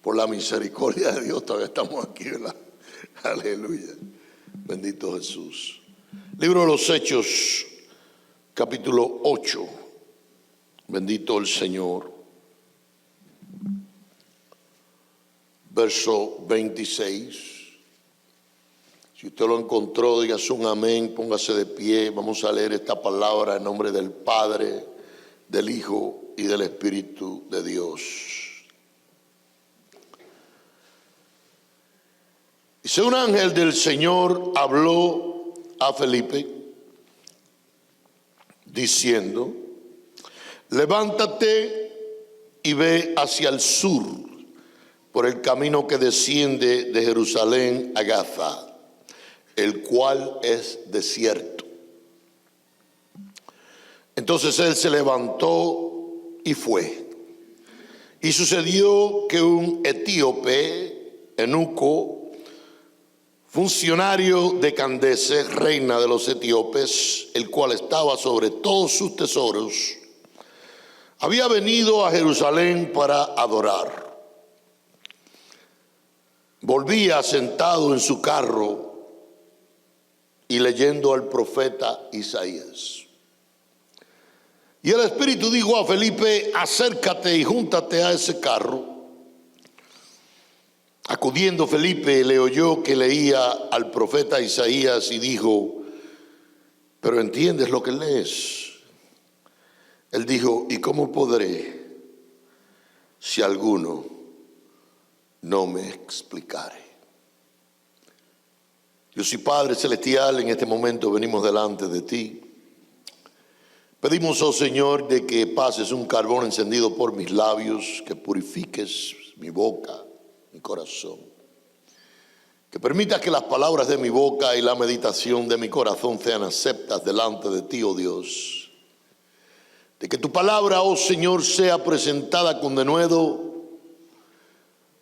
Por la misericordia de Dios todavía estamos aquí, ¿verdad? Aleluya. Bendito Jesús. Libro de los Hechos, capítulo 8. Bendito el Señor. Verso 26. Si usted lo encontró, dígase un amén, póngase de pie. Vamos a leer esta palabra en nombre del Padre, del Hijo y del Espíritu de Dios. Dice: un ángel del Señor habló a Felipe diciendo: levántate y ve hacia el sur por el camino que desciende de Jerusalén a Gaza, el cual es desierto. Entonces él se levantó y fue. Y sucedió que un etíope, eunuco, funcionario de Candace, reina de los etíopes, el cual estaba sobre todos sus tesoros, había venido a Jerusalén para adorar. Volvía sentado en su carro y leyendo al profeta Isaías. Y el Espíritu dijo a Felipe: acércate y júntate a ese carro. Acudiendo Felipe, le oyó que leía al profeta Isaías y dijo: ¿pero entiendes lo que lees? Él dijo: ¿y cómo podré si alguno no me explicare? Dios y Padre celestial, en este momento venimos delante de ti. Pedimos, oh Señor, de que pases un carbón encendido por mis labios, que purifiques mi boca, mi corazón, que permitas que las palabras de mi boca y la meditación de mi corazón sean aceptas delante de ti, oh Dios. De que tu palabra, oh Señor, sea presentada con denuedo.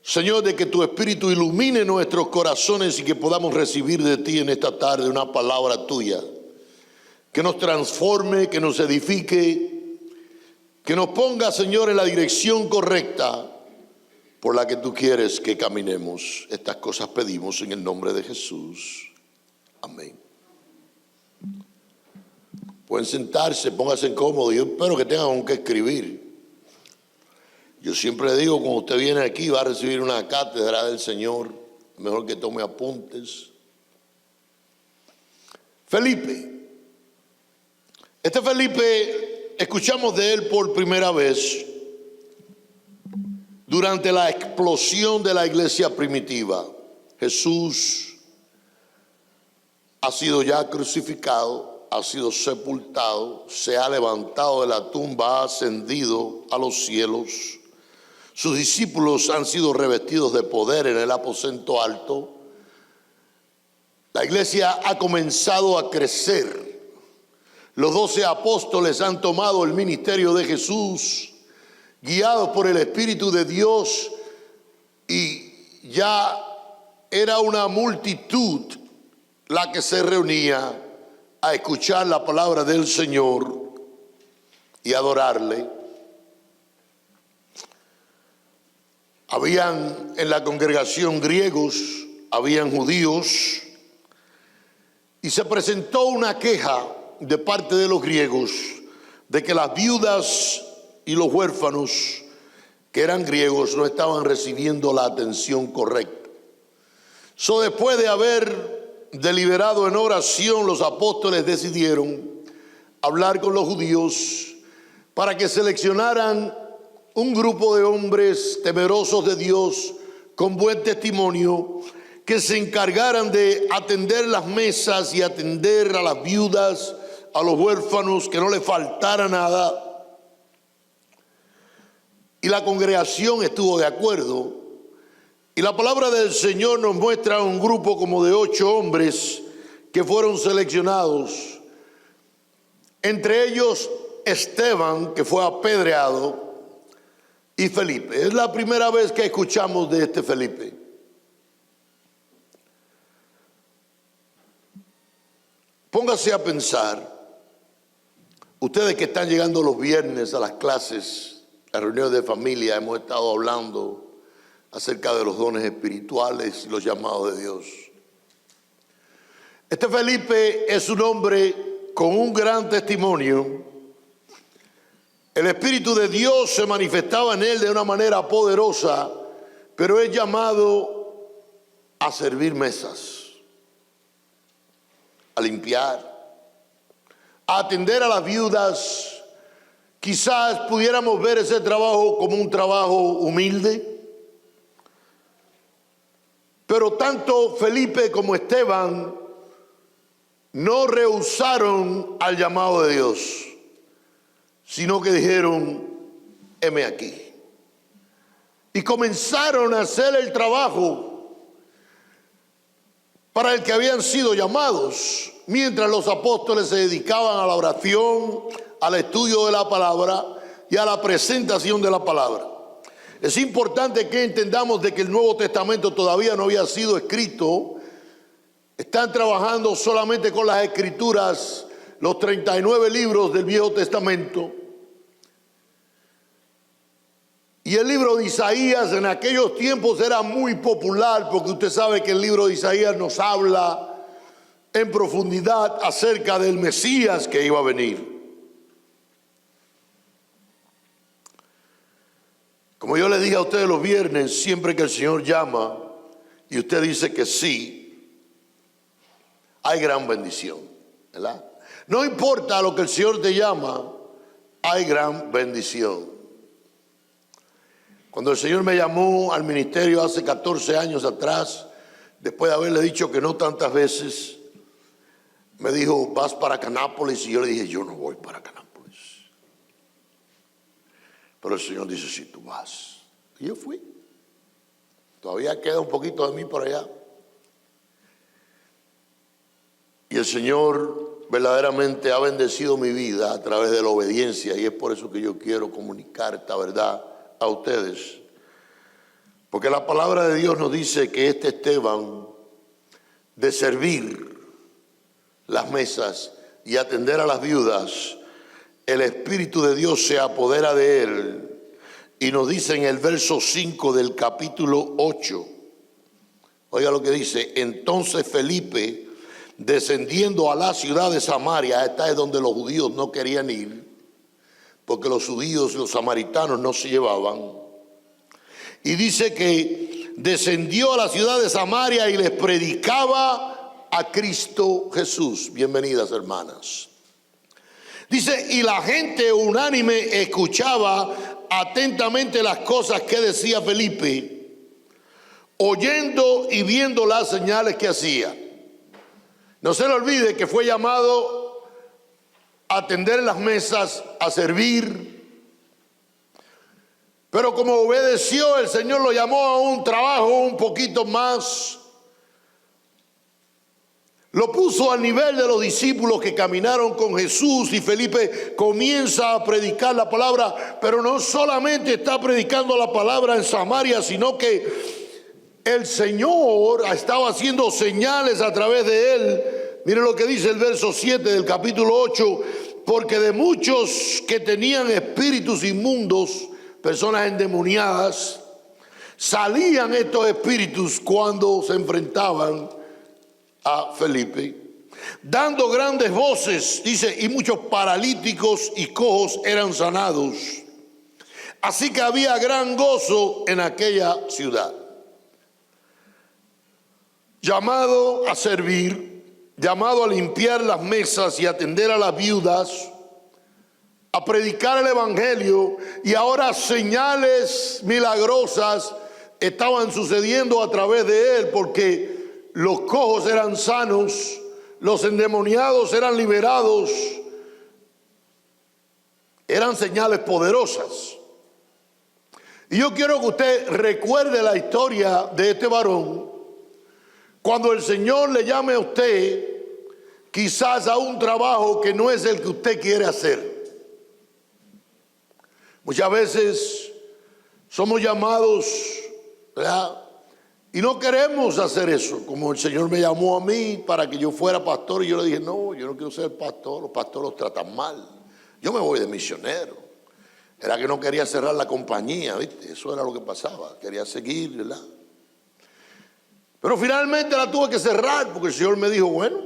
Señor, de que tu Espíritu ilumine nuestros corazones y que podamos recibir de ti en esta tarde una palabra tuya, que nos transforme, que nos edifique, que nos ponga, Señor, en la dirección correcta por la que tú quieres que caminemos. Estas cosas pedimos en el nombre de Jesús. Amén. Pueden sentarse, pónganse cómodos. Yo espero que tengan que escribir. Yo siempre le digo, cuando usted viene aquí va a recibir una cátedra del Señor, mejor que tome apuntes. Felipe. Este Felipe, escuchamos de él por primera vez durante la explosión de la iglesia primitiva. Jesús ha sido ya crucificado, ha sido sepultado, se ha levantado de la tumba, ha ascendido a los cielos. Sus discípulos han sido revestidos de poder en el aposento alto. La iglesia ha comenzado a crecer. Los 12 apóstoles han tomado el ministerio de Jesús, guiados por el Espíritu de Dios, y ya era una multitud la que se reunía a escuchar la palabra del Señor y adorarle. Habían en la congregación griegos, habían judíos, y se presentó una queja de parte de los griegos de que las viudas y los huérfanos que eran griegos no estaban recibiendo la atención correcta. Después de haber deliberado en oración, los apóstoles decidieron hablar con los judíos para que seleccionaran un grupo de hombres temerosos de Dios, con buen testimonio, que se encargaran de atender las mesas y atender a las viudas, a los huérfanos, que no les faltara nada. Y la congregación estuvo de acuerdo. Y la palabra del Señor nos muestra un grupo como de 8 hombres que fueron seleccionados. Entre ellos Esteban, que fue apedreado, y Felipe. Es la primera vez que escuchamos de este Felipe. Póngase a pensar, ustedes que están llegando los viernes a las clases, las reuniones de familia, hemos estado hablando acerca de los dones espirituales y los llamados de Dios. Este Felipe es un hombre con un gran testimonio. El Espíritu de Dios se manifestaba en él de una manera poderosa, pero es llamado a servir mesas, a limpiar, a atender a las viudas. Quizás pudiéramos ver ese trabajo como un trabajo humilde, pero tanto Felipe como Esteban no rehusaron al llamado de Dios, sino que dijeron, heme aquí. Y comenzaron a hacer el trabajo para el que habían sido llamados, mientras los apóstoles se dedicaban a la oración, al estudio de la palabra y a la presentación de la palabra. Es importante que entendamos de que el Nuevo Testamento todavía no había sido escrito. Están trabajando solamente con las escrituras, los 39 libros del Viejo Testamento. Y el libro de Isaías en aquellos tiempos era muy popular, porque usted sabe que el libro de Isaías nos habla en profundidad acerca del Mesías que iba a venir. Como yo le dije a ustedes los viernes, siempre que el Señor llama y usted dice que sí, hay gran bendición, ¿verdad? No importa lo que el Señor te llama, hay gran bendición. Cuando el Señor me llamó al ministerio hace 14 años atrás, después de haberle dicho que no tantas veces, me dijo, vas para Canápolis, y yo le dije, yo no voy para Canápolis. Pero el Señor dice, sí, tú vas. Y yo fui. Todavía queda un poquito de mí por allá. Y el Señor verdaderamente ha bendecido mi vida a través de la obediencia, y es por eso que yo quiero comunicar esta verdad a ustedes. Porque la palabra de Dios nos dice que este Esteban, de servir las mesas y atender a las viudas, el Espíritu de Dios se apodera de él. Y nos dice en el verso 5 del capítulo 8, oiga lo que dice, entonces Felipe, descendiendo a la ciudad de Samaria, esta es donde los judíos no querían ir, porque los judíos y los samaritanos no se llevaban, y dice que descendió a la ciudad de Samaria y les predicaba a Cristo Jesús. Bienvenidas, hermanas. Dice, y la gente unánime escuchaba atentamente las cosas que decía Felipe, oyendo y viendo las señales que hacía. No se le olvide que fue llamado a atender las mesas, a servir. Pero como obedeció, el Señor lo llamó a un trabajo un poquito más. Lo puso al nivel de los discípulos que caminaron con Jesús, y Felipe comienza a predicar la palabra, pero no solamente está predicando la palabra en Samaria, sino que el Señor estaba haciendo señales a través de él. Mire lo que dice el verso 7 del capítulo 8, porque de muchos que tenían espíritus inmundos, personas endemoniadas, salían estos espíritus cuando se enfrentaban a Felipe, dando grandes voces, dice, y muchos paralíticos y cojos eran sanados. Así que había gran gozo en aquella ciudad. Llamado a servir, llamado a limpiar las mesas y atender a las viudas, a predicar el evangelio, y ahora señales milagrosas estaban sucediendo a través de él, porque los cojos eran sanos, los endemoniados eran liberados. Eran señales poderosas. Y yo quiero que usted recuerde la historia de este varón. Cuando el Señor le llame a usted, quizás a un trabajo que no es el que usted quiere hacer. Muchas veces somos llamados, ¿verdad?, y no queremos hacer eso. Como el Señor me llamó a mí para que yo fuera pastor, y yo le dije, no, yo no quiero ser pastor, los pastores los tratan mal, yo me voy de misionero. Era que no quería cerrar la compañía, ¿viste? Eso era lo que pasaba, quería seguir, ¿verdad? Pero finalmente la tuve que cerrar porque el Señor me dijo, bueno,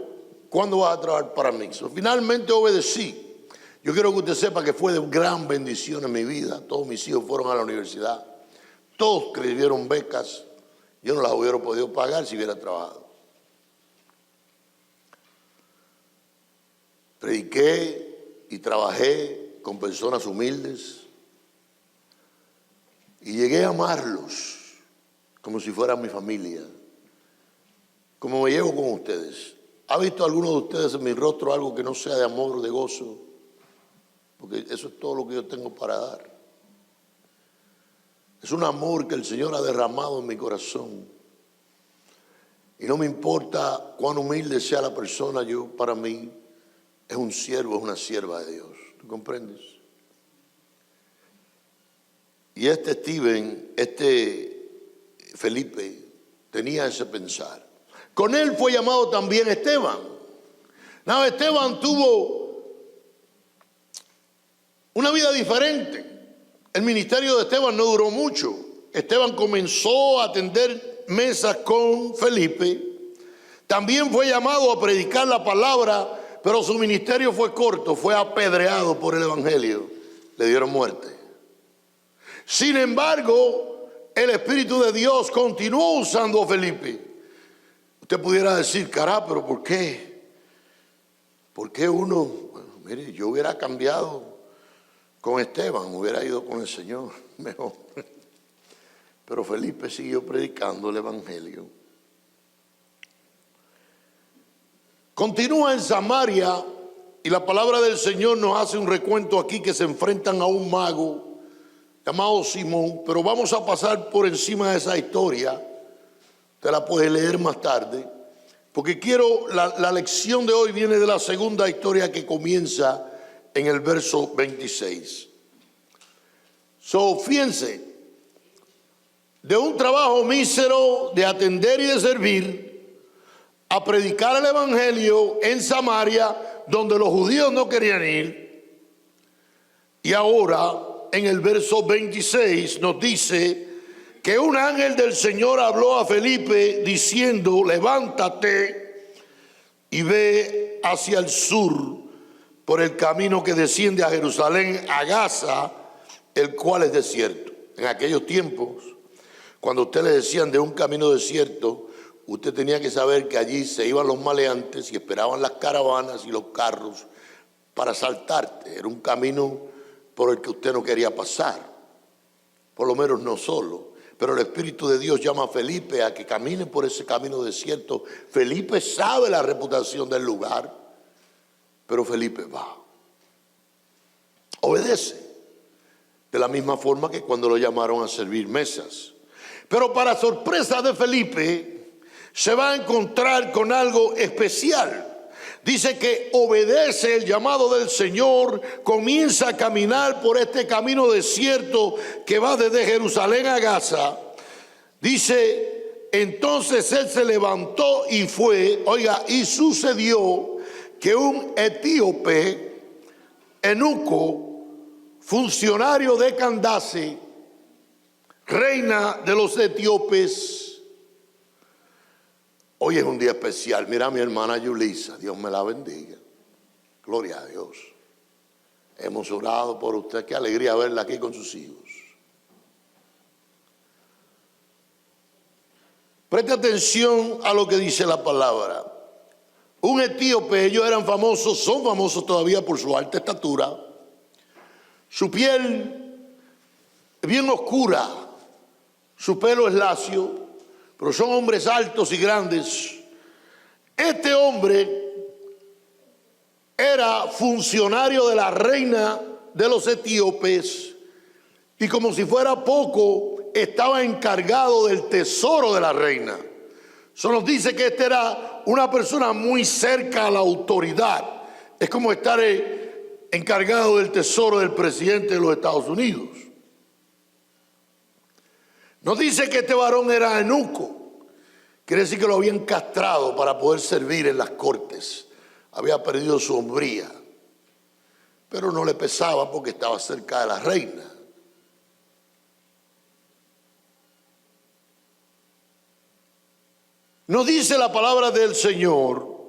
¿cuándo vas a trabajar para mí? Finalmente obedecí. Yo quiero que usted sepa que fue de gran bendición en mi vida. Todos mis hijos fueron a la universidad. Todos recibieron becas. Yo no las hubiera podido pagar si hubiera trabajado. Prediqué y trabajé con personas humildes. Y llegué a amarlos como si fueran mi familia. Como me llevo con ustedes. ¿Ha visto alguno de ustedes en mi rostro algo que no sea de amor o de gozo? Porque eso es todo lo que yo tengo para dar. Es un amor que el Señor ha derramado en mi corazón. Y no me importa cuán humilde sea la persona, yo para mí es un siervo, es una sierva de Dios. ¿Tú comprendes? Y este Felipe, tenía ese pensar. Con él fue llamado también Esteban. No, Esteban tuvo una vida diferente. El ministerio de Esteban no duró mucho. Esteban comenzó a atender mesas con Felipe. También fue llamado a predicar la palabra, pero su ministerio fue corto, fue apedreado por el evangelio. Le dieron muerte. Sin embargo, el Espíritu de Dios continuó usando a Felipe. Usted pudiera decir, cará, pero ¿por qué? ¿Por qué uno? Bueno, mire, yo hubiera cambiado con Esteban, hubiera ido con el Señor mejor. Pero Felipe siguió predicando el evangelio. Continúa en Samaria y la palabra del Señor nos hace un recuento aquí que se enfrentan a un mago llamado Simón, pero vamos a pasar por encima de esa historia. Te la puedes leer más tarde, porque la lección de hoy viene de la segunda historia que comienza en el verso 26. Fíjense, de un trabajo mísero de atender y de servir, a predicar el evangelio en Samaria, donde los judíos no querían ir. Y ahora, en el verso 26 nos dice que un ángel del Señor habló a Felipe diciendo, levántate y ve hacia el sur por el camino que desciende a Jerusalén, a Gaza, el cual es desierto. En aquellos tiempos, cuando usted le decían de un camino desierto, usted tenía que saber que allí se iban los maleantes y esperaban las caravanas y los carros para asaltarte. Era un camino por el que usted no quería pasar, por lo menos no solo. Pero el Espíritu de Dios llama a Felipe a que camine por ese camino desierto. Felipe sabe la reputación del lugar, pero Felipe va. Obedece. De la misma forma que cuando lo llamaron a servir mesas. Pero para sorpresa de Felipe, se va a encontrar con algo especial. Dice que obedece el llamado del Señor, comienza a caminar por este camino desierto que va desde Jerusalén a Gaza. Dice, entonces él se levantó y fue, oiga, y sucedió que un etíope, eunuco, funcionario de Candace, reina de los etíopes. Hoy es un día especial. Mira a mi hermana Yulisa, Dios me la bendiga. Gloria a Dios. Hemos orado por usted. Qué alegría verla aquí con sus hijos. Preste atención a lo que dice la palabra. Un etíope, ellos eran famosos, son famosos todavía por su alta estatura. Su piel es bien oscura, su pelo es lacio, pero son hombres altos y grandes. Este hombre era funcionario de la reina de los etíopes y como si fuera poco, estaba encargado del tesoro de la reina. Eso nos dice que este era una persona muy cerca a la autoridad. Es como estar encargado del tesoro del presidente de los Estados Unidos. Nos dice que este varón era eunuco. Quiere decir que lo habían castrado para poder servir en las cortes. Había perdido su hombría. pero no le pesaba porque estaba cerca de la reina. Nos dice la palabra del Señor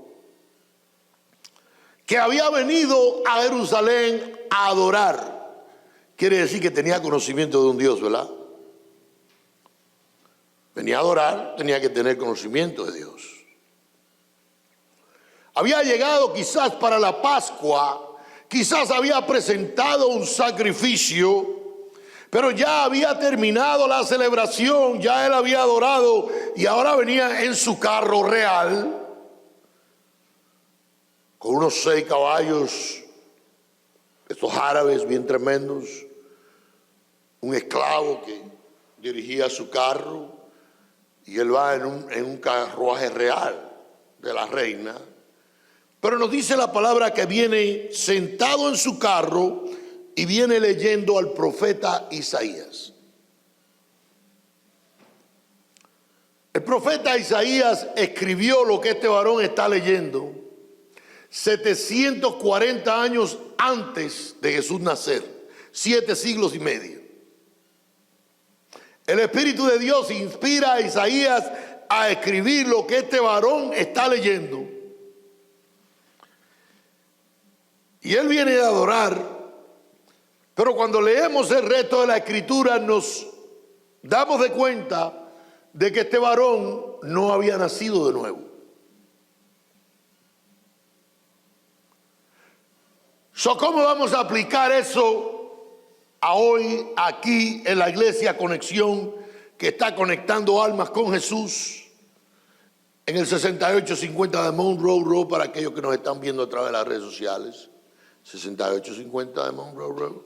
que había venido a Jerusalén a adorar. Quiere decir que tenía conocimiento de un Dios, ¿verdad? Venía a adorar, tenía que tener conocimiento de Dios. Había llegado quizás para la Pascua, quizás había presentado un sacrificio, pero ya había terminado la celebración, ya él había adorado y ahora venía en su carro real, con unos 6 caballos, estos árabes bien tremendos, un esclavo que dirigía su carro, y él va en un carruaje real de la reina. Pero nos dice la palabra que viene sentado en su carro y viene leyendo al profeta Isaías. El profeta Isaías escribió lo que este varón está leyendo 740 años antes de Jesús nacer, 7 siglos y medio. El Espíritu de Dios inspira a Isaías a escribir lo que este varón está leyendo. Y él viene a adorar. Pero cuando leemos el resto de la escritura nos damos de cuenta de que este varón no había nacido de nuevo. ¿Cómo vamos a aplicar eso a hoy aquí en la iglesia Conexión, que está conectando almas con Jesús en el 6850 de Monroe Road, para aquellos que nos están viendo a través de las redes sociales? 6850 de Monroe Road.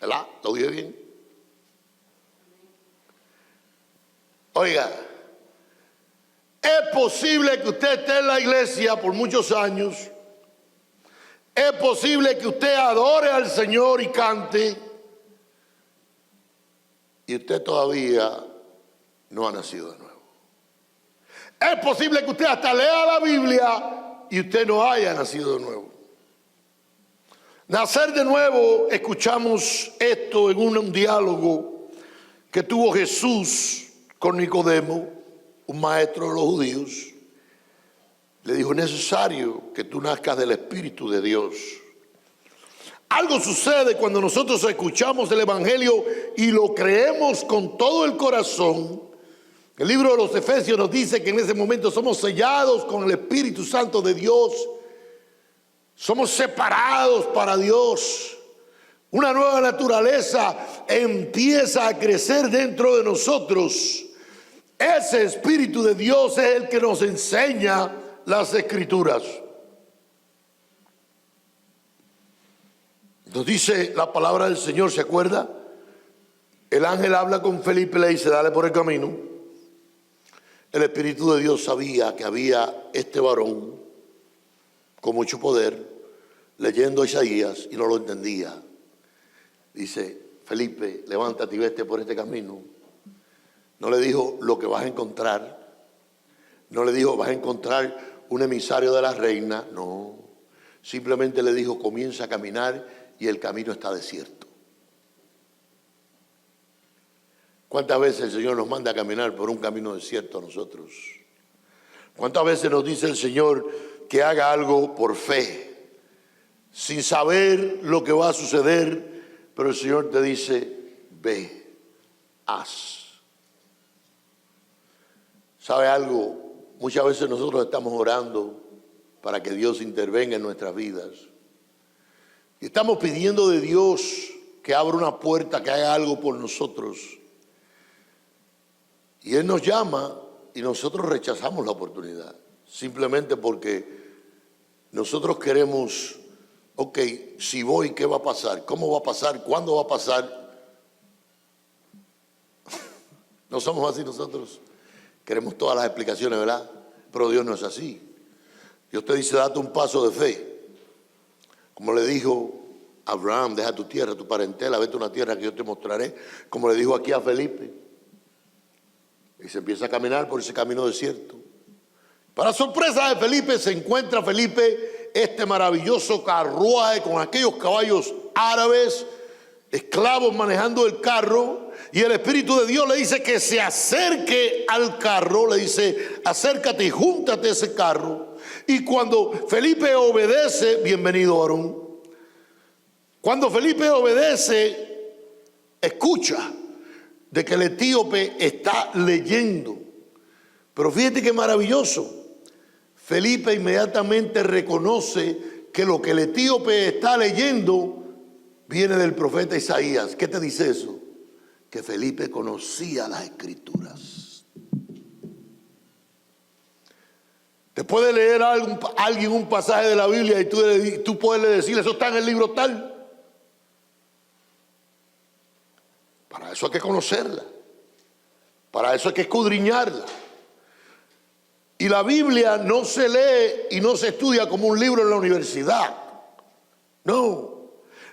¿Verdad? ¿Lo oye bien? Oiga, es posible que usted esté en la iglesia por muchos años. Es posible que usted adore al Señor y cante, y usted todavía no ha nacido de nuevo. Es posible que usted hasta lea la Biblia y usted no haya nacido de nuevo. Nacer de nuevo, escuchamos esto en un diálogo que tuvo Jesús con Nicodemo, un maestro de los judíos. Le dijo: es necesario que tú nazcas del Espíritu de Dios. Algo sucede cuando nosotros escuchamos el Evangelio y lo creemos con todo el corazón. El libro de los Efesios nos dice que en ese momento somos sellados con el Espíritu Santo de Dios. Somos separados para Dios. Una nueva naturaleza empieza a crecer dentro de nosotros. Ese Espíritu de Dios es el que nos enseña las Escrituras. Nos dice la palabra del Señor, ¿se acuerda? El ángel habla con Felipe y le dice: dale por el camino. El Espíritu de Dios sabía que había este varón con mucho poder leyendo a Isaías y no lo entendía. Dice: Felipe, levántate y vete por este camino. No le dijo lo que vas a encontrar. No le dijo: vas a encontrar un emisario de la reina. No, simplemente le dijo: comienza a caminar y el camino está desierto. ¿Cuántas veces el Señor nos manda a caminar por un camino desierto a nosotros? ¿Cuántas veces nos dice el Señor que haga algo por fe, sin saber lo que va a suceder, pero el Señor te dice: ve, haz? ¿Sabe algo? Muchas veces nosotros estamos orando para que Dios intervenga en nuestras vidas. Y estamos pidiendo de Dios que abra una puerta, que haga algo por nosotros. Y Él nos llama y nosotros rechazamos la oportunidad. Simplemente porque nosotros queremos, ok, si voy, ¿qué va a pasar? ¿Cómo va a pasar? ¿Cuándo va a pasar? No somos así nosotros. Queremos todas las explicaciones, ¿verdad? Pero Dios no es así. Dios te dice: date un paso de fe. Como le dijo a Abraham: deja tu tierra, tu parentela, vete a una tierra que yo te mostraré. Como le dijo aquí a Felipe. Y se empieza a caminar por ese camino desierto. Para sorpresa de Felipe, se encuentra Felipe este maravilloso carruaje con aquellos caballos árabes, esclavos manejando el carro, y el Espíritu de Dios le dice que se acerque al carro, le dice, acércate y júntate a ese carro. Y cuando Felipe obedece, bienvenido Aarón, cuando Felipe obedece, escucha de que el etíope está leyendo. Pero fíjate qué maravilloso. Felipe inmediatamente reconoce que lo que el etíope está leyendo viene del profeta Isaías. ¿Qué te dice eso? Que Felipe conocía las Escrituras. Te puede leer alguien un pasaje de la Biblia y tú puedes decirle, eso está en el libro tal. Para eso hay que conocerla. Para eso hay que escudriñarla. Y la Biblia no se lee y no se estudia como un libro en la universidad. No.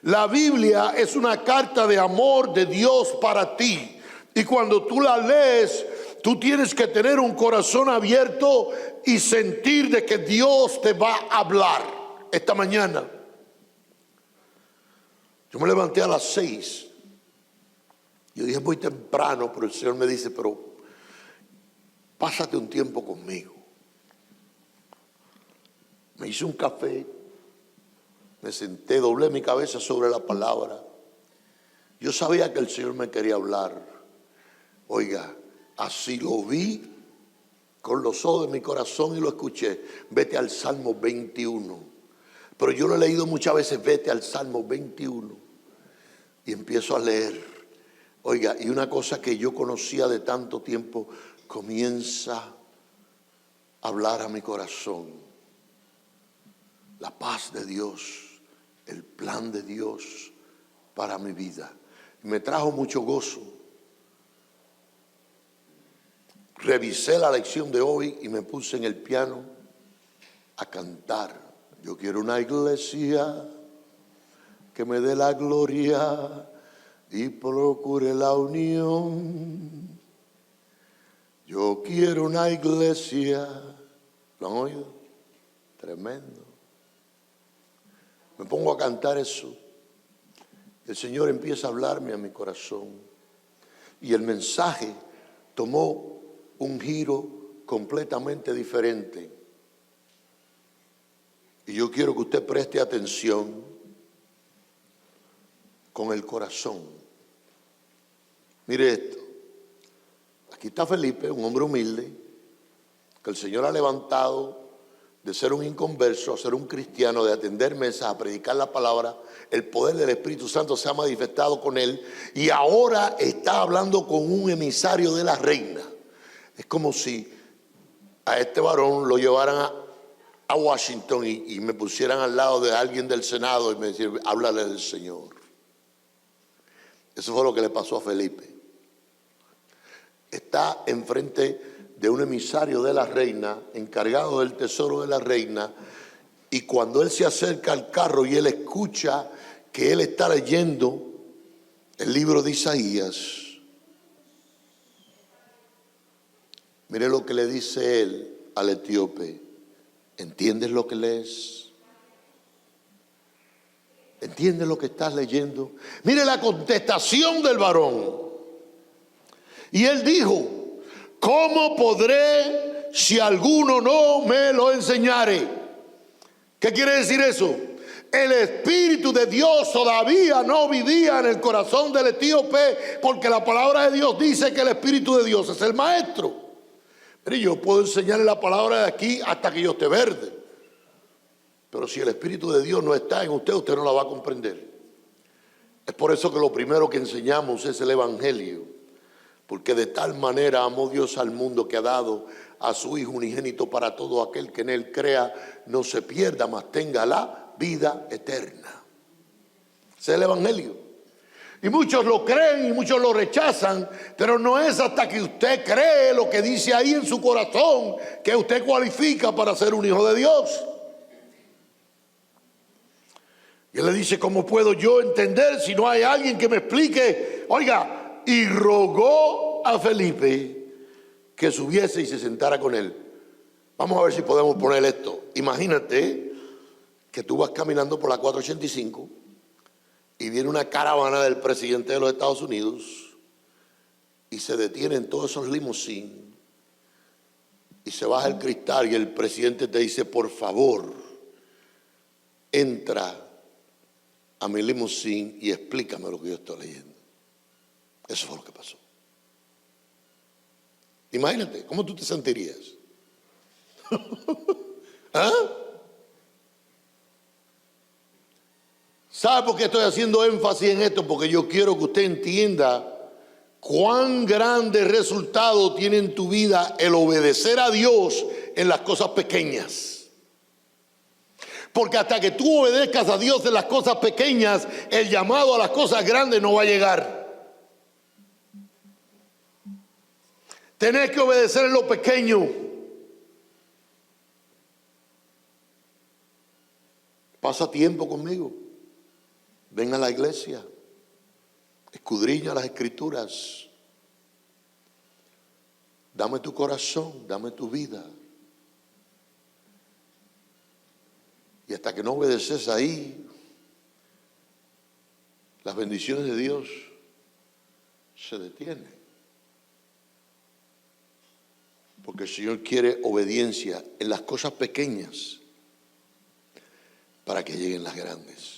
La Biblia es una carta de amor de Dios para ti. Y cuando tú la lees, tú tienes que tener un corazón abierto y sentir de que Dios te va a hablar. Esta mañana, yo me levanté a las 6. Yo dije muy temprano, pero el Señor me dice, pero pásate un tiempo conmigo. Me hice un café, me senté, doblé mi cabeza sobre la palabra. Yo sabía que el Señor me quería hablar. Oiga, así lo vi con los ojos de mi corazón y lo escuché. Vete al Salmo 21. Pero yo lo he leído muchas veces, vete al Salmo 21. Y empiezo a leer. Oiga, y una cosa que yo conocía de tanto tiempo comienza a hablar a mi corazón. La paz de Dios, el plan de Dios para mi vida. Me trajo mucho gozo. Revisé la lección de hoy y me puse en el piano a cantar. Yo quiero una iglesia que me dé la gloria y procure la unión. Yo quiero una iglesia. ¿Lo han oído? Tremendo. Me pongo a cantar eso. El Señor empieza a hablarme a mi corazón. Y el mensaje tomó un giro completamente diferente. Y yo quiero que usted preste atención con el corazón. Mire esto. Aquí está Felipe, un hombre humilde, que el Señor ha levantado de ser un inconverso a ser un cristiano, de atender mesas, a predicar la palabra. El poder del Espíritu Santo se ha manifestado con él y ahora está hablando con un emisario de la reina. Es como si a este varón lo llevaran a Washington y me pusieran al lado de alguien del Senado y me decían, háblale del Señor. Eso fue lo que le pasó a Felipe. Está enfrente de un emisario de la reina, encargado del tesoro de la reina, y cuando él se acerca al carro y él escucha que él está leyendo el libro de Isaías, mire lo que le dice él al etíope. ¿Entiendes lo que lees? ¿Entiendes lo que estás leyendo? Mire la contestación del varón. Y él dijo, ¿cómo podré si alguno no me lo enseñare? ¿Qué quiere decir eso? El Espíritu de Dios todavía no vivía en el corazón del etíope, porque la palabra de Dios dice que el Espíritu de Dios es el maestro. Pero yo puedo enseñarle la palabra de aquí hasta que yo esté verde. Pero si el Espíritu de Dios no está en usted, usted no la va a comprender. Es por eso que lo primero que enseñamos es el Evangelio. Porque de tal manera amó Dios al mundo que ha dado a su Hijo unigénito para todo aquel que en él crea, no se pierda, mas tenga la vida eterna. Ese es el Evangelio. Y muchos lo creen y muchos lo rechazan, pero no es hasta que usted cree lo que dice ahí en su corazón que usted cualifica para ser un hijo de Dios. Y él le dice, ¿cómo puedo yo entender si no hay alguien que me explique? Oiga, y rogó a Felipe que subiese y se sentara con él. Vamos a ver si podemos poner esto. Imagínate que tú vas caminando por la 485 y viene una caravana del presidente de los Estados Unidos y se detienen todos esos limusines y se baja el cristal y el presidente te dice, por favor, entra a mi limusín y explícame lo que yo estoy leyendo. Eso fue lo que pasó. Imagínate, ¿cómo tú te sentirías? ¿Ah? ¿Sabe por qué estoy haciendo énfasis en esto? Porque yo quiero que usted entienda cuán grande resultado tiene en tu vida el obedecer a Dios en las cosas pequeñas. Porque hasta que tú obedezcas a Dios en las cosas pequeñas, el llamado a las cosas grandes no va a llegar. Tenés que obedecer en lo pequeño. Pasa tiempo conmigo. Ven a la iglesia. Escudriña las escrituras. Dame tu corazón, dame tu vida. Y hasta que no obedeces ahí, las bendiciones de Dios se detienen. Porque el Señor quiere obediencia en las cosas pequeñas para que lleguen las grandes.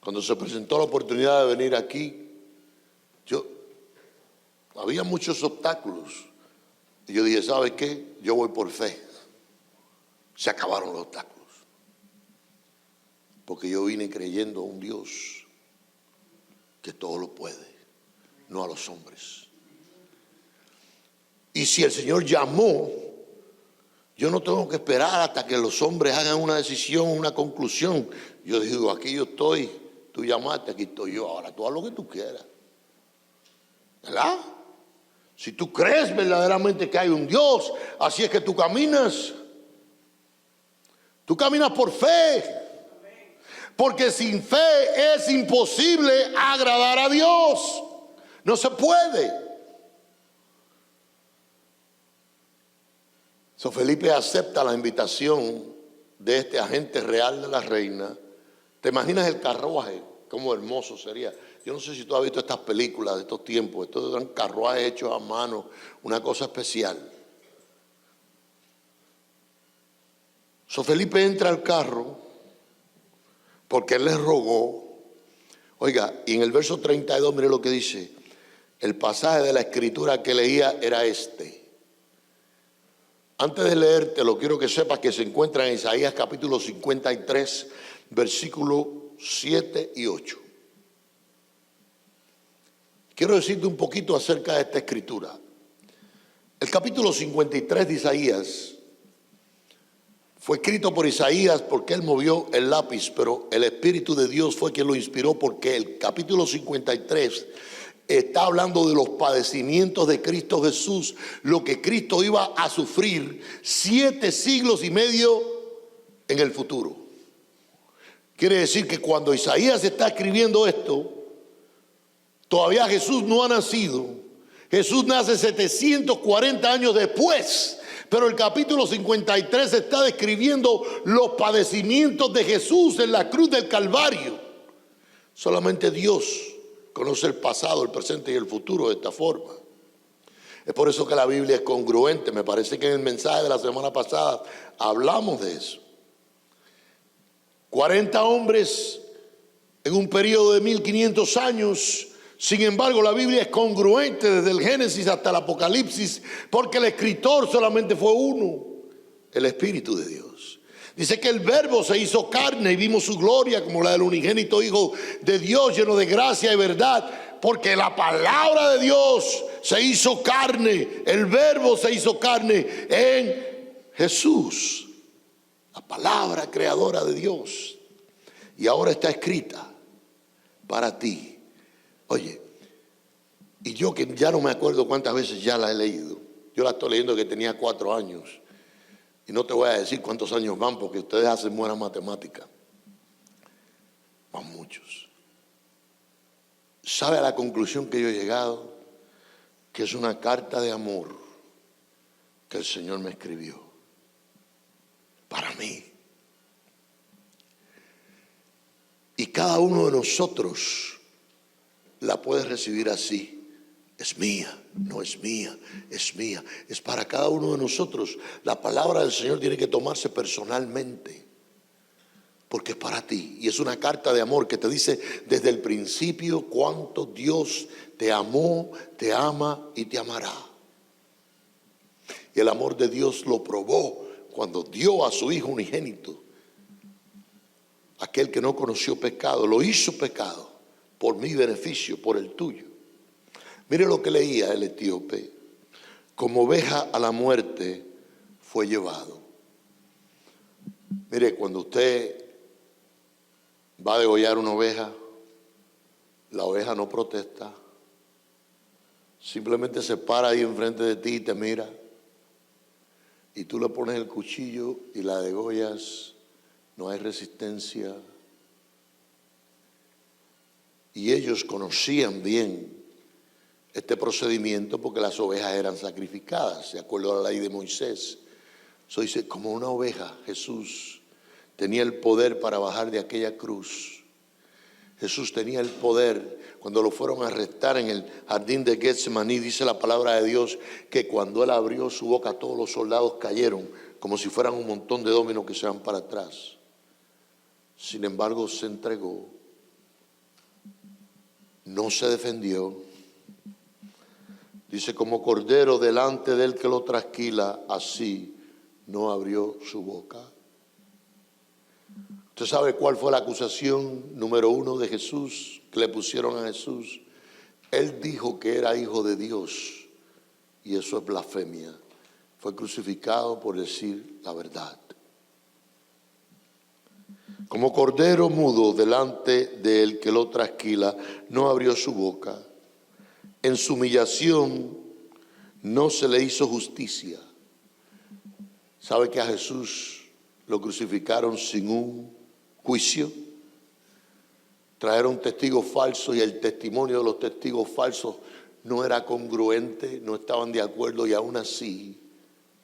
Cuando se presentó la oportunidad de venir aquí, había muchos obstáculos. Y yo dije, ¿sabes qué? Yo voy por fe. Se acabaron los obstáculos. Porque yo vine creyendo a un Dios que todo lo puede, no a los hombres. Y si el Señor llamó, yo no tengo que esperar hasta que los hombres hagan una decisión, una conclusión. Yo digo, aquí yo estoy, tú llamaste, aquí estoy yo. Ahora tú haz lo que tú quieras. ¿Verdad? Si tú crees verdaderamente que hay un Dios, así es que tú caminas. Tú caminas por fe. Porque sin fe es imposible agradar a Dios. No se puede. So Felipe acepta la invitación de este agente real de la reina. ¿Te imaginas el carruaje? Cómo hermoso sería. Yo no sé si tú has visto estas películas de estos tiempos. Estos eran carruajes hechos a mano, una cosa especial. So Felipe entra al carro porque él les rogó. Oiga, y en el verso 32, mire lo que dice. El pasaje de la escritura que leía era este. Antes de leértelo, quiero que sepas que se encuentra en Isaías capítulo 53, versículos 7 y 8. Quiero decirte un poquito acerca de esta escritura. El capítulo 53 de Isaías fue escrito por Isaías porque él movió el lápiz, pero el Espíritu de Dios fue quien lo inspiró, porque el capítulo 53 está hablando de los padecimientos de Cristo Jesús, lo que Cristo iba a sufrir 7 siglos y medio en el futuro. Quiere decir que cuando Isaías está escribiendo esto, todavía Jesús no ha nacido. Jesús nace 740 años después. Pero el capítulo 53 está describiendo los padecimientos de Jesús en la cruz del Calvario. Solamente Dios conoce el pasado, el presente y el futuro de esta forma. Es por eso que la Biblia es congruente. Me parece que en el mensaje de la semana pasada hablamos de eso. 40 hombres en un periodo de 1500 años. Sin embargo, la Biblia es congruente desde el Génesis hasta el Apocalipsis, porque el escritor solamente fue uno, el Espíritu de Dios. Dice que el Verbo se hizo carne y vimos su gloria como la del unigénito Hijo de Dios, lleno de gracia y verdad, porque la palabra de Dios se hizo carne, el Verbo se hizo carne en Jesús, la palabra creadora de Dios. Y ahora está escrita para ti. Oye, y yo que ya no me acuerdo cuántas veces ya la he leído. Yo la estoy leyendo que tenía 4 años. Y no te voy a decir cuántos años van porque ustedes hacen buena matemática. Van muchos. ¿Sabe a la conclusión que yo he llegado? Que es una carta de amor que el Señor me escribió. para mí. Y cada uno de nosotros la puede recibir así. Es mía, no es mía, es mía. Es para cada uno de nosotros. La palabra del Señor tiene que tomarse personalmente, porque es para ti. Y es una carta de amor que te dice desde el principio cuánto Dios te amó, te ama y te amará. Y el amor de Dios lo probó cuando dio a su Hijo unigénito. Aquel que no conoció pecado, lo hizo pecado por mi beneficio, por el tuyo. Mire lo que leía el etíope. Como oveja a la muerte fue llevado. Mire, cuando usted va a degollar una oveja, la oveja no protesta. Simplemente se para ahí enfrente de ti y te mira. Y tú le pones el cuchillo y la degollas. No hay resistencia. Y ellos conocían bien este procedimiento porque las ovejas eran sacrificadas, de acuerdo a la ley de Moisés. Eso dice, como una oveja, Jesús tenía el poder para bajar de aquella cruz. Jesús tenía el poder. Cuando lo fueron a arrestar en el jardín de Getsemaní, dice la palabra de Dios que cuando él abrió su boca, todos los soldados cayeron como si fueran un montón de dominos que se van para atrás. Sin embargo, se entregó, no se defendió. Dice, como cordero delante del que lo trasquila, así no abrió su boca. ¿Usted sabe cuál fue la acusación número 1 de Jesús que le pusieron a Jesús? Él dijo que era hijo de Dios y eso es blasfemia. Fue crucificado por decir la verdad. Como cordero mudo delante del que lo trasquila, no abrió su boca. En su humillación no se le hizo justicia. ¿Sabe que a Jesús lo crucificaron sin un juicio? Trajeron testigos falsos y el testimonio de los testigos falsos no era congruente, no estaban de acuerdo y aún así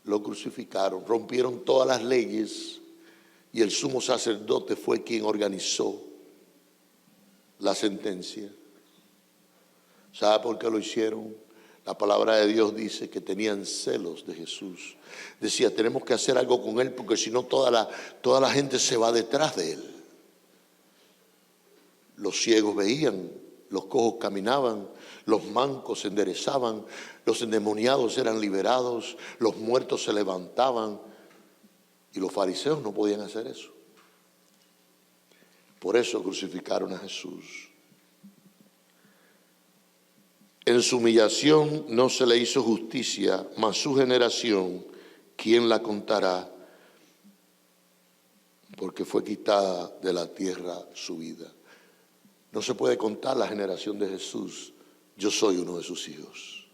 lo crucificaron. Rompieron todas las leyes y el sumo sacerdote fue quien organizó la sentencia. ¿Sabe por qué lo hicieron? La palabra de Dios dice que tenían celos de Jesús. Decía, tenemos que hacer algo con él porque si no toda la gente se va detrás de él. Los ciegos veían, los cojos caminaban, los mancos se enderezaban, los endemoniados eran liberados, los muertos se levantaban y los fariseos no podían hacer eso. Por eso crucificaron a Jesús. En su humillación no se le hizo justicia, mas su generación, ¿quién la contará? Porque fue quitada de la tierra su vida. No se puede contar la generación de Jesús. Yo soy uno de sus hijos.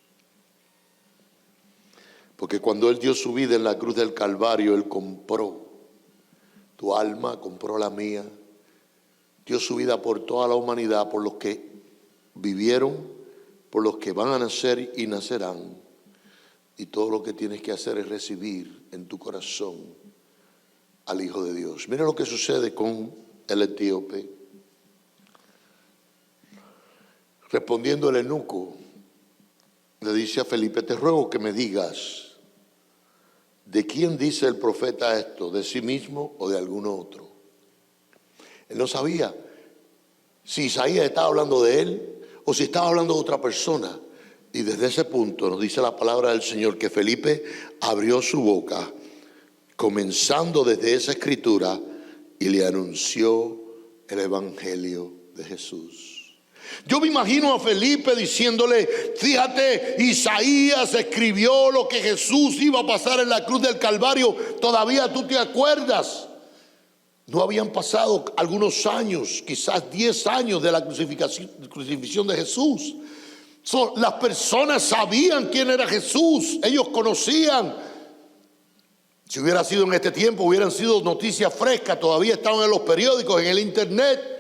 Porque cuando Él dio su vida en la cruz del Calvario, Él compró tu alma, compró la mía. Dio su vida por toda la humanidad, por los que vivieron, por los que van a nacer y nacerán. Y todo lo que tienes que hacer es recibir en tu corazón al Hijo de Dios. Mira lo que sucede con el etíope. Respondiendo el eunuco, le dice a Felipe, te ruego que me digas, ¿de quién dice el profeta esto? ¿De sí mismo o de algún otro? Él no sabía si Isaías estaba hablando de él o si estaba hablando de otra persona. Y desde ese punto nos dice la palabra del Señor que Felipe abrió su boca, comenzando desde esa escritura, y le anunció el evangelio de Jesús. Yo me imagino a Felipe diciéndole, fíjate, Isaías escribió lo que Jesús iba a pasar en la cruz del Calvario. Todavía tú te acuerdas. No habían pasado algunos años, quizás 10 años de la crucifixión de Jesús. Las personas sabían quién era Jesús, ellos conocían. Si hubiera sido en este tiempo, hubieran sido noticias frescas, todavía estaban en los periódicos, en el internet,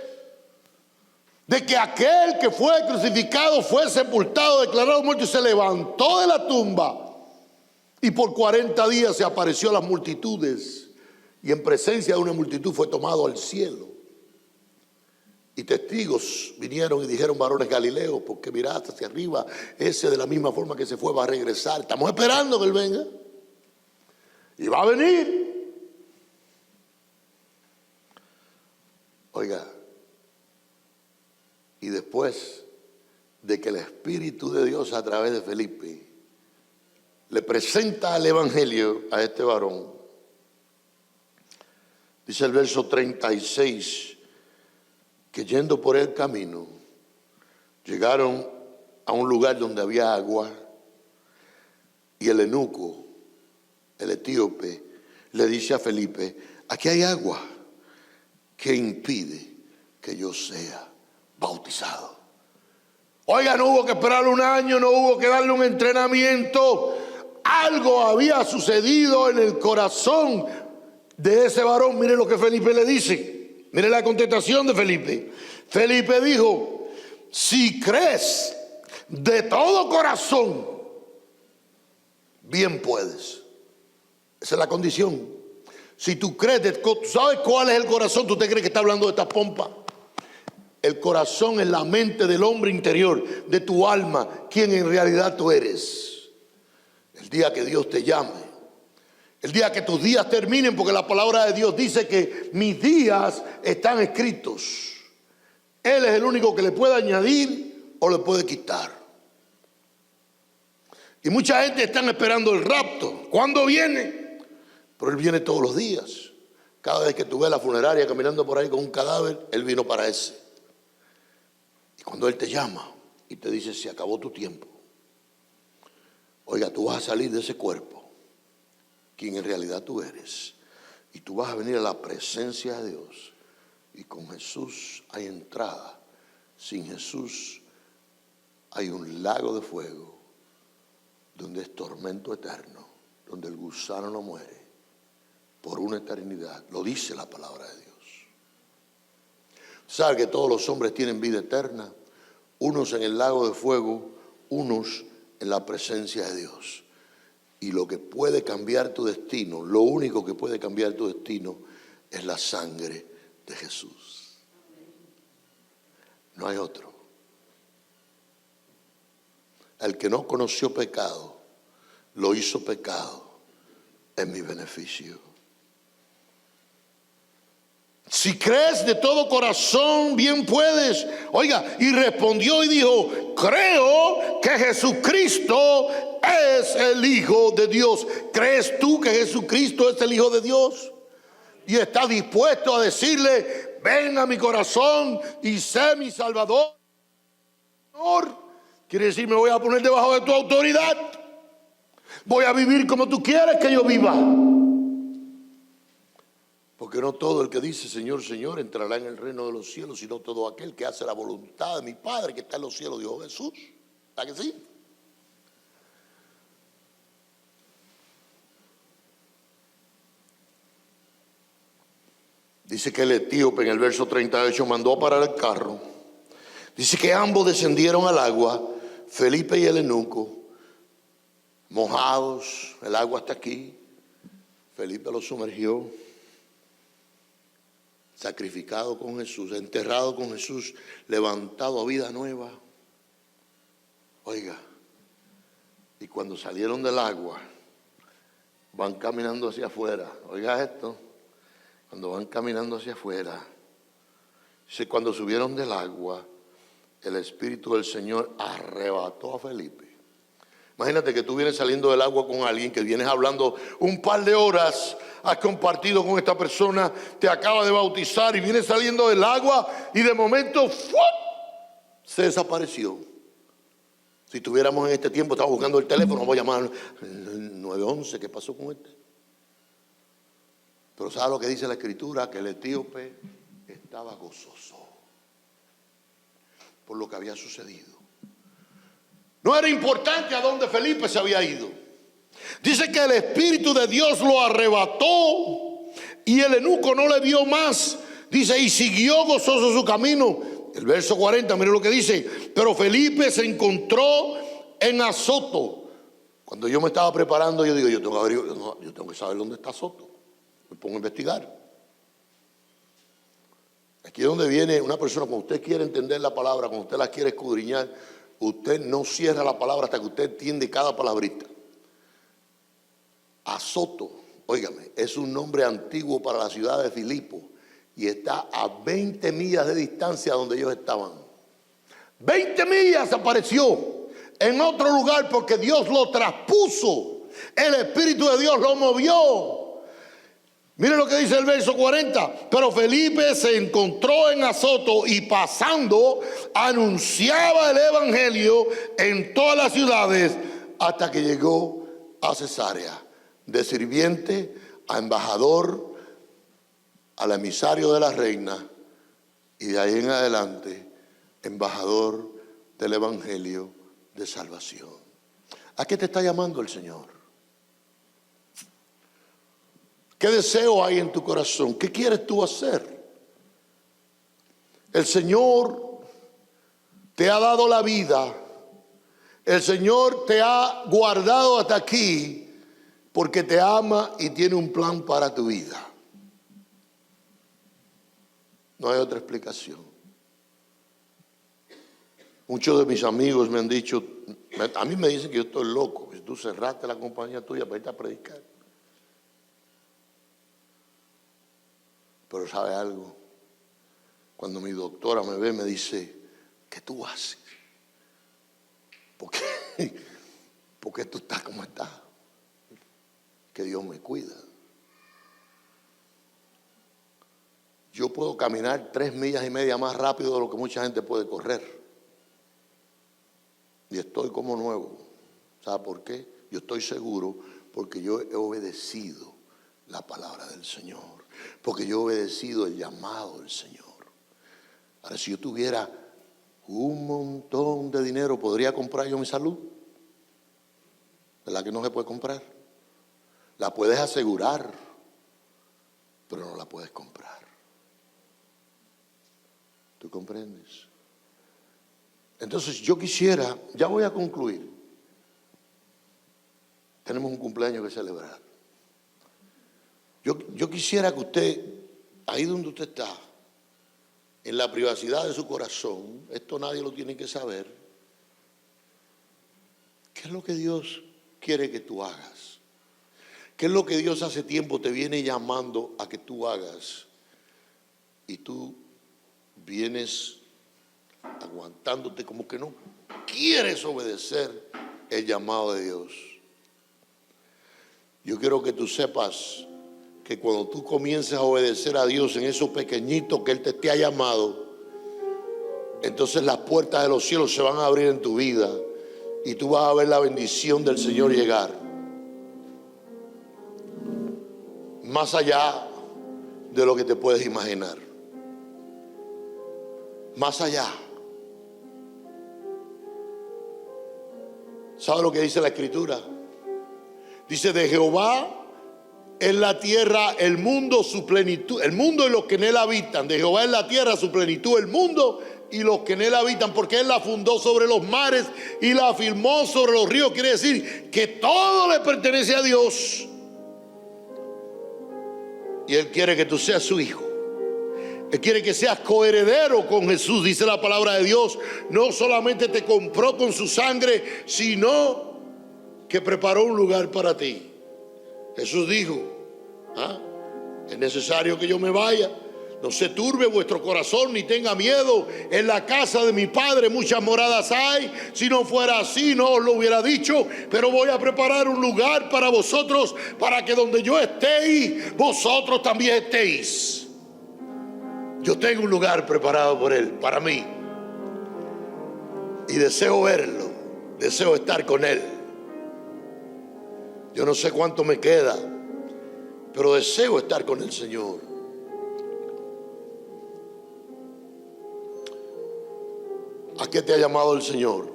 de que aquel que fue crucificado fue sepultado, declarado muerto y se levantó de la tumba. Y por 40 días se apareció a las multitudes. y en presencia de una multitud fue tomado al cielo. Y testigos vinieron y dijeron: varones Galileos, porque mirad hacia arriba, ese de la misma forma que se fue va a regresar. Estamos esperando que Él venga. Y va a venir. Oiga, y después de que el Espíritu de Dios a través de Felipe le presenta el Evangelio a este varón, dice el verso 36, que yendo por el camino, llegaron a un lugar donde había agua, y el eunuco, el etíope, le dice a Felipe: aquí hay agua, ¿qué impide que yo sea bautizado? Oiga, no hubo que esperar un año, no hubo que darle un entrenamiento. Algo había sucedido en el corazón de ese varón. Mire lo que Felipe le dice. Mire la contestación de Felipe. Felipe dijo: si crees de todo corazón, bien puedes. Esa es la condición. Si tú crees, ¿tú sabes cuál es el corazón? ¿Tú te crees que está hablando de esta pompa? El corazón es la mente del hombre interior, de tu alma, quien en realidad tú eres. El día que Dios te llame, el día que tus días terminen, porque la palabra de Dios dice que mis días están escritos. Él es el único que le puede añadir o le puede quitar. Y mucha gente está esperando el rapto. ¿Cuándo viene? Pero Él viene todos los días. Cada vez que tú ves la funeraria caminando por ahí con un cadáver, Él vino para ese. Y cuando Él te llama y te dice: se acabó tu tiempo, oiga, tú vas a salir de ese cuerpo, quien en realidad tú eres, y tú vas a venir a la presencia de Dios. Y con Jesús hay entrada. Sin Jesús hay un lago de fuego donde es tormento eterno, donde el gusano no muere por una eternidad. Lo dice la palabra de Dios. Sabe que todos los hombres tienen vida eterna, unos en el lago de fuego, unos en la presencia de Dios. Y lo que puede cambiar tu destino, lo único que puede cambiar tu destino, es la sangre de Jesús. No hay otro. El que no conoció pecado, lo hizo pecado en mi beneficio. Si crees de todo corazón, bien puedes. Oiga, y respondió y dijo: creo que Jesucristo es el Hijo de Dios. ¿Crees tú que Jesucristo es el Hijo de Dios? Y estás dispuesto a decirle: ven a mi corazón y sé mi Salvador. Quiere decir, me voy a poner debajo de tu autoridad. Voy a vivir como tú quieres que yo viva. Porque no todo el que dice Señor, Señor entrará en el reino de los cielos, sino todo aquel que hace la voluntad de mi Padre que está en los cielos, dijo Jesús. ¿Verdad que sí? Dice que el etíope en el verso 38 mandó a parar el carro. Dice que ambos descendieron al agua, Felipe y el eunuco, mojados, el agua está aquí. Felipe lo sumergió, sacrificado con Jesús, enterrado con Jesús, levantado a vida nueva. Oiga, y cuando salieron del agua, van caminando hacia afuera. Oiga esto, cuando van caminando hacia afuera, dice, cuando subieron del agua, el Espíritu del Señor arrebató a Felipe. Imagínate que tú vienes saliendo del agua con alguien, que vienes hablando un par de horas, has compartido con esta persona, te acaba de bautizar y vienes saliendo del agua y de momento ¡fup!, se desapareció. Si tuviéramos en este tiempo, estaba buscando el teléfono, vamos a llamar al 911, ¿qué pasó con este? Pero ¿sabe lo que dice la Escritura? Que el etíope estaba gozoso por lo que había sucedido. No era importante a dónde Felipe se había ido. Dice que el Espíritu de Dios lo arrebató y el eunuco no le vio más. Dice, y siguió gozoso su camino. El verso 40, mire lo que dice. Pero Felipe se encontró en Azoto. Cuando yo me estaba preparando, yo digo, yo tengo que saber dónde está Azoto. Me pongo a investigar. Aquí es donde viene una persona, cuando usted quiere entender la palabra, cuando usted la quiere escudriñar, usted no cierra la palabra hasta que usted entiende cada palabrita. Azoto, óigame, es un nombre antiguo para la ciudad de Filipo y está a 20 millas de distancia donde ellos estaban. 20 millas apareció en otro lugar porque Dios lo traspuso. El Espíritu de Dios lo movió. Mire lo que dice el verso 40. Pero Felipe se encontró en Azoto y pasando anunciaba el evangelio en todas las ciudades hasta que llegó a Cesarea. De sirviente a embajador, al emisario de la reina y de ahí en adelante embajador del evangelio de salvación. ¿A qué te está llamando el Señor? ¿Qué deseo hay en tu corazón? ¿Qué quieres tú hacer? El Señor te ha dado la vida. El Señor te ha guardado hasta aquí porque te ama y tiene un plan para tu vida. No hay otra explicación. Muchos de mis amigos me han dicho, a mí me dicen que yo estoy loco. Si tú cerraste la compañía tuya para irte a predicar. Pero ¿sabe algo? Cuando mi doctora me ve, me dice, ¿qué tú haces? ¿Por qué tú estás como estás? Que Dios me cuida. Yo puedo caminar 3,5 millas más rápido de lo que mucha gente puede correr. Y estoy como nuevo. ¿Sabe por qué? Yo estoy seguro porque yo he obedecido la palabra del Señor. Porque yo he obedecido el llamado del Señor. Ahora, si yo tuviera un montón de dinero, ¿podría comprar yo mi salud? ¿Verdad que no se puede comprar? La puedes asegurar, pero no la puedes comprar. ¿Tú comprendes? Entonces yo quisiera, ya voy a concluir. Tenemos un cumpleaños que celebrar. Yo quisiera que usted, ahí donde usted está, en la privacidad de su corazón, esto nadie lo tiene que saber, ¿qué es lo que Dios quiere que tú hagas? ¿Qué es lo que Dios hace tiempo te viene llamando a que tú hagas? Y tú vienes aguantándote como que no quieres obedecer el llamado de Dios. Yo quiero que tú sepas que cuando tú comiences a obedecer a Dios en esos pequeñitos que Él te ha llamado, entonces las puertas de los cielos se van a abrir en tu vida y tú vas a ver la bendición del Señor llegar. Más allá de lo que te puedes imaginar. Más allá. ¿Sabe lo que dice la Escritura? Dice, de Jehová es la tierra, el mundo, su plenitud, el mundo y los que en él habitan. De Jehová es la tierra, su plenitud, el mundo y los que en él habitan, porque él la fundó sobre los mares y la afirmó sobre los ríos. Quiere decir que todo le pertenece a Dios. Y Él quiere que tú seas su hijo. Él quiere que seas coheredero con Jesús, dice la palabra de Dios. No solamente te compró con su sangre, sino que preparó un lugar para ti. Jesús dijo, es necesario que yo me vaya. No se turbe vuestro corazón ni tenga miedo. En la casa de mi Padre muchas moradas hay. Si no fuera así, no os lo hubiera dicho. Pero voy a preparar un lugar para vosotros, para que donde yo estéis, vosotros también estéis. Yo tengo un lugar preparado por Él, para mí. Y deseo verlo. Deseo estar con Él. Yo no sé cuánto me queda, pero deseo estar con el Señor. ¿A qué te ha llamado el Señor?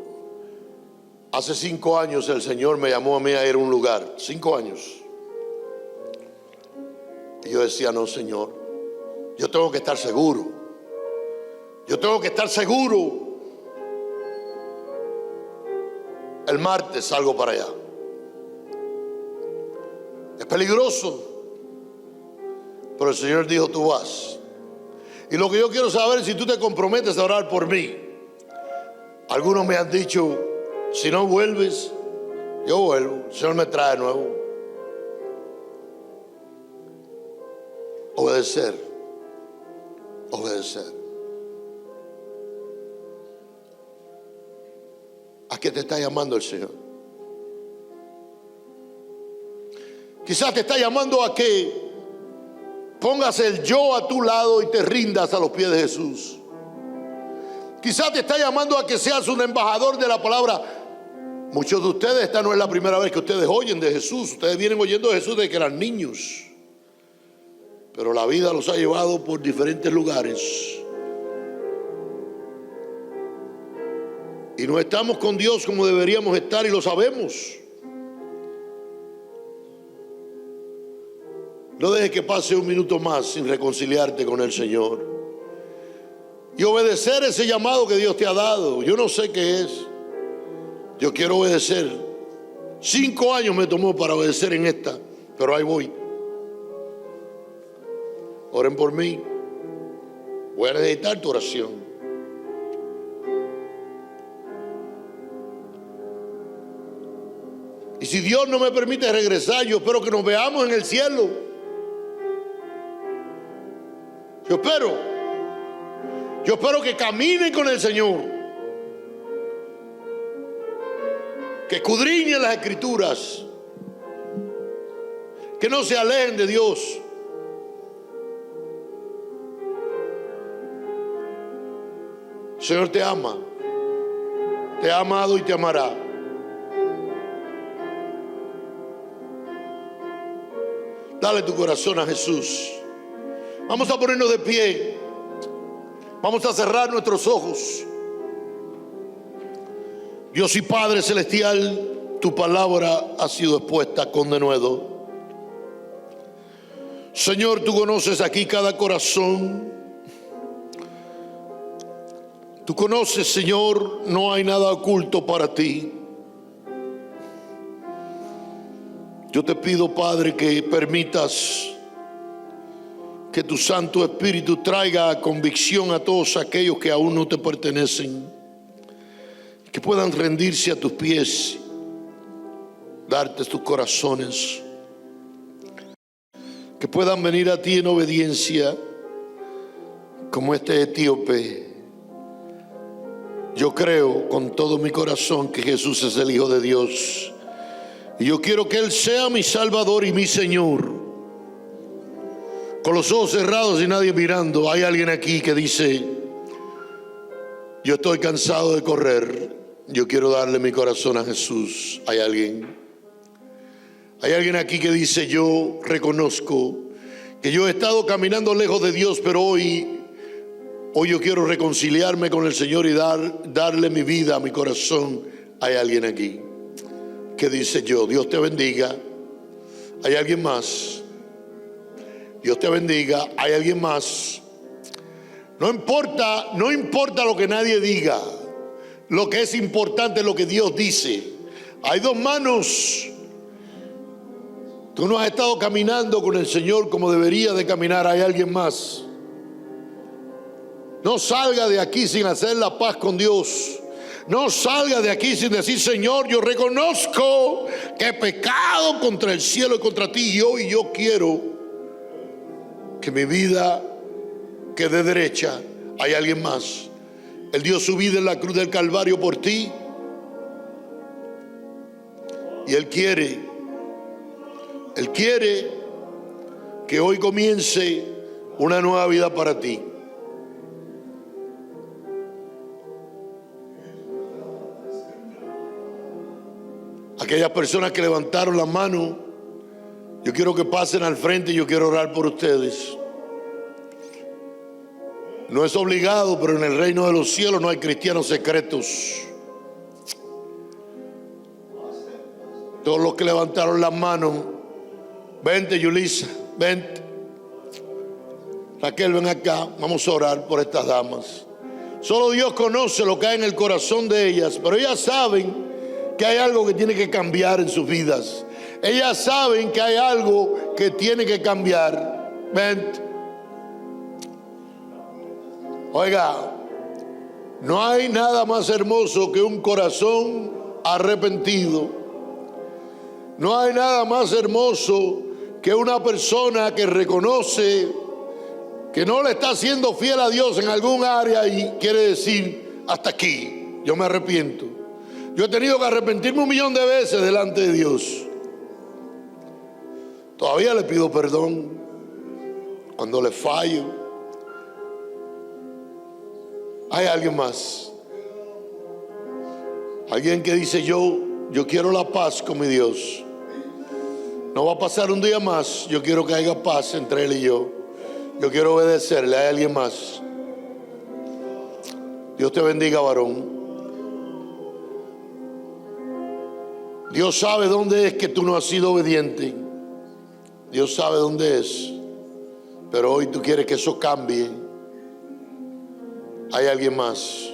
Hace 5 años el Señor me llamó a mí a ir a un lugar. 5 años. Y yo decía, no, Señor, yo tengo que estar seguro. Yo tengo que estar seguro. El martes salgo para allá. Es peligroso. Pero el Señor dijo, tú vas. Y lo que yo quiero saber es si tú te comprometes a orar por mí. Algunos me han dicho, si no vuelves, yo vuelvo. El Señor me trae de nuevo. Obedecer. Obedecer. ¿A qué te está llamando el Señor? Quizás te está llamando a que pongas el yo a tu lado y te rindas a los pies de Jesús. Quizás te está llamando a que seas un embajador de la palabra. Muchos de ustedes, esta no es la primera vez que ustedes oyen de Jesús. Ustedes vienen oyendo de Jesús desde que eran niños. Pero la vida los ha llevado por diferentes lugares. Y no estamos con Dios como deberíamos estar y lo sabemos. No dejes que pase un minuto más sin reconciliarte con el Señor y obedecer ese llamado que Dios te ha dado. Yo no sé qué es. Yo quiero obedecer. 5 años me tomó para obedecer en esta, pero ahí voy. Oren por mí. Voy a necesitar tu oración. Y si Dios no me permite regresar, yo espero que nos veamos en el cielo. Yo espero que caminen con el Señor, que escudriñen las Escrituras, que no se alejen de Dios. El Señor te ama, te ha amado y te amará. Dale tu corazón a Jesús. Vamos a ponernos de pie. Vamos a cerrar nuestros ojos. Dios y Padre Celestial, tu palabra ha sido expuesta con denuedo. Señor, tú conoces aquí cada corazón. Tú conoces, Señor, no hay nada oculto para ti. Yo te pido, Padre, que permitas que tu Santo Espíritu traiga convicción a todos aquellos que aún no te pertenecen, que puedan rendirse a tus pies, darte tus corazones, que puedan venir a ti en obediencia como este etíope. Yo creo con todo mi corazón que Jesús es el Hijo de Dios y yo quiero que Él sea mi Salvador y mi Señor. Con los ojos cerrados y nadie mirando, hay alguien aquí que dice, yo estoy cansado de correr, yo quiero darle mi corazón a Jesús. Hay alguien aquí que dice, yo reconozco que yo he estado caminando lejos de Dios, pero hoy yo quiero reconciliarme con el Señor y darle mi vida, mi corazón. Hay alguien aquí que dice, yo, Dios te bendiga. Hay alguien más. Dios te bendiga. Hay alguien más. No importa lo que nadie diga. Lo que es importante es lo que Dios dice. Hay 2 manos. Tú no has estado caminando con el Señor como debería de caminar. Hay alguien más. No salga de aquí sin hacer la paz con Dios. No salga de aquí sin decir, Señor, yo reconozco que he pecado contra el cielo y contra ti. Y hoy yo quiero que mi vida quede derecha. Hay alguien más. Él dio su vida en la cruz del Calvario por ti. Y Él quiere que hoy comience una nueva vida para ti. Aquellas personas que levantaron la mano, yo quiero que pasen al frente y yo quiero orar por ustedes. No es obligado, pero en el reino de los cielos no hay cristianos secretos. Todos los que levantaron las manos, vente Yulisa, vente. Raquel, ven acá, vamos a orar por estas damas. Solo Dios conoce lo que hay en el corazón de ellas, pero ellas saben que hay algo que tiene que cambiar en sus vidas. Ellas saben que hay algo que tiene que cambiar. Vente. Oiga, no hay nada más hermoso que un corazón arrepentido. No hay nada más hermoso que una persona que reconoce que no le está siendo fiel a Dios en algún área y quiere decir, hasta aquí, yo me arrepiento. Yo he tenido que arrepentirme 1.000.000 de veces delante de Dios. Todavía le pido perdón cuando le fallo. Hay alguien más. Alguien que dice, yo quiero la paz con mi Dios. No va a pasar un día más. Yo quiero que haya paz entre Él y yo. Yo quiero obedecerle. Hay alguien más. Dios te bendiga, varón. Dios sabe dónde es que tú no has sido obediente. Dios sabe dónde es. Pero hoy tú quieres que eso cambie. Hay alguien más.